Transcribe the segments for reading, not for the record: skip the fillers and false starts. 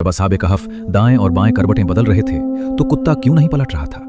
जब असहाबे कहफ दाएं और बाएं करवटें बदल रहे थे तो कुत्ता क्यों नहीं पलट रहा था।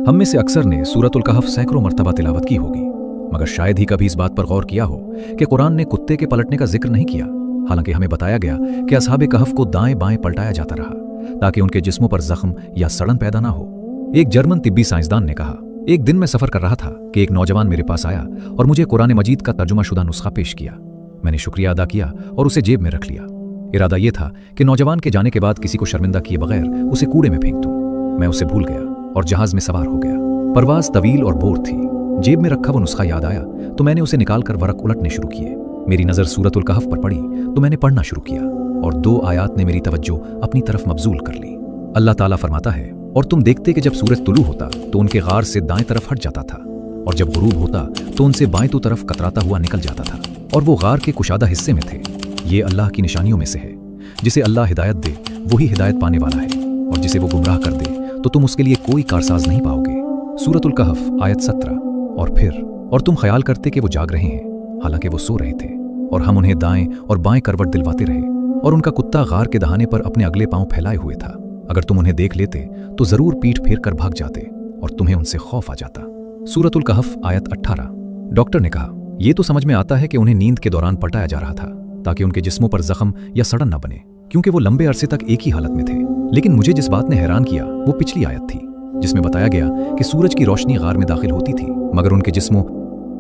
हम में से अक्सर ने सूरतुल कहफ सैकड़ों मर्तबा तिलावत की होगी, मगर शायद ही कभी इस बात पर गौर किया हो कि कुरान ने कुत्ते के पलटने का जिक्र नहीं किया। हालांकि हमें बताया गया कि असहाबे कहफ को दाएं बाएं पलटाया जाता रहा ताकि उनके जिस्मों पर जख्म या सड़न पैदा ना हो। एक जर्मन तिब्बी साइंसदान ने कहा, एक दिन मैं सफर कर रहा था कि एक नौजवान मेरे पास आया और मुझे कुरान मजीद का तर्जुमा शुदा नुस्खा पेश किया। मैंने शुक्रिया अदा किया और उसे जेब में रख लिया। इरादा यह था कि नौजवान के जाने के बाद किसी को शर्मिंदा किए बगैर उसे कूड़े में फेंक दूं। मैं उसे भूल गया और जहाज में सवार हो गया। परवाज तवील और बोर थी। जेब में रखा वो नुस्खा याद आया तो मैंने उसे निकालकर वरक उलटने शुरू किए। मेरी नजर सूरतुल कहफ पर पड़ी तो मैंने पढ़ना शुरू किया और 2 आयात ने मेरी तवज्जो अपनी तरफ मबजूल कर ली। अल्लाह ताला फरमाता है, और तुम देखते कि जब सूरज तुलू होता तो उनके गार से दाएं तरफ हट जाता था और जब गुरूब होता तो उनसे बाएं तो तरफ कतराता हुआ निकल जाता था और वो गार के कुशादा हिस्से में थे। ये अल्लाह की निशानियों में से है। जिसे अल्लाह हिदायत दे वही हिदायत पाने वाला है और जिसे वो गुमराह कर दे तो तुम उसके लिए कोई कारसाज नहीं पाओगे। सूरतुल कहफ आयत 17। और फिर और तुम ख्याल करते कि वो जाग रहे हैं हालांकि वो सो रहे थे और हम उन्हें दाएं और बाएं करवट दिलवाते रहे और उनका कुत्ता गार के दहाने पर अपने अगले पांव फैलाए हुए था। अगर तुम उन्हें देख लेते तो जरूर पीठ फेर कर भाग जाते और तुम्हें उनसे खौफ आ जाता। सूरतुल कहफ आयत 18। डॉक्टर ने कहा, यह तो समझ में आता है कि उन्हें नींद के दौरान पलटाया जा रहा था ताकि उनके जिस्मों पर जख्म या सड़न न बने, क्योंकि वो लंबे अरसे तक एक ही हालत में थे। लेकिन मुझे जिस बात ने हैरान किया वो पिछली आयत थी जिसमें बताया गया कि सूरज की रोशनी गार में दाखिल होती थी मगर उनके जिस्मों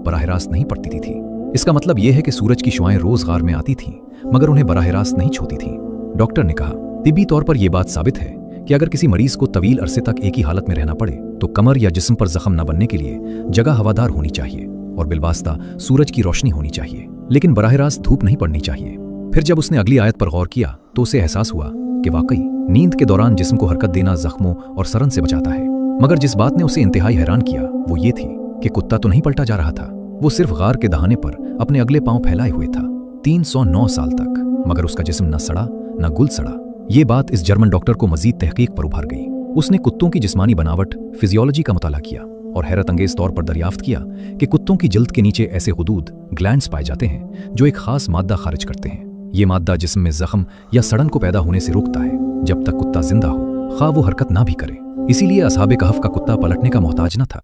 बराह रास्त नहीं पड़ती थी। इसका मतलब यह है कि सूरज की शुआएं रोज गार में आती थीं मगर उन्हें बराह रास्त नहीं छूती थीं। डॉक्टर ने कहा, तिब्बी तौर पर यह बात साबित है कि अगर किसी मरीज को तवील अरसे तक एक ही हालत में रहना पड़े तो कमर या जिस्म पर जख्म न बनने के लिए जगह हवादार होनी चाहिए और बिलवास्ता सूरज की रोशनी होनी चाहिए, लेकिन बराह रास्त धूप नहीं पड़नी चाहिए। फिर जब उसने अगली आयत पर गौर किया तो उसे एहसास हुआ कि वाकई नींद के दौरान जिस्म को हरकत देना जख्मों और सरन से बचाता है। मगर जिस बात ने उसे इंतहाई हैरान किया वो ये थी कि कुत्ता तो नहीं पलटा जा रहा था, वो सिर्फ गार के दहाने पर अपने अगले पांव फैलाए हुए था 309 साल तक, मगर उसका जिस्म न सड़ा न गुल सड़ा। ये बात इस जर्मन डॉक्टर को मजीद तहकीक पर उभार गई। उसने कुत्तों की जिस्मानी बनावट फिजियोलॉजी का मुताला किया और हैरत अंगेज तौर पर दरियाफ्त किया कि कुत्तों की जल्द के नीचे ऐसे हुदूद ग्लैंड्स पाए जाते हैं जो एक खास मादा खारिज करते हैं। ये मादा जिस्म में जख्म या सड़न को पैदा होने से रोकता है जब तक कुत्ता जिंदा हो, खा वो हरकत ना भी करे। इसीलिए असहाबे कहफ का कुत्ता पलटने का मोहताज न था।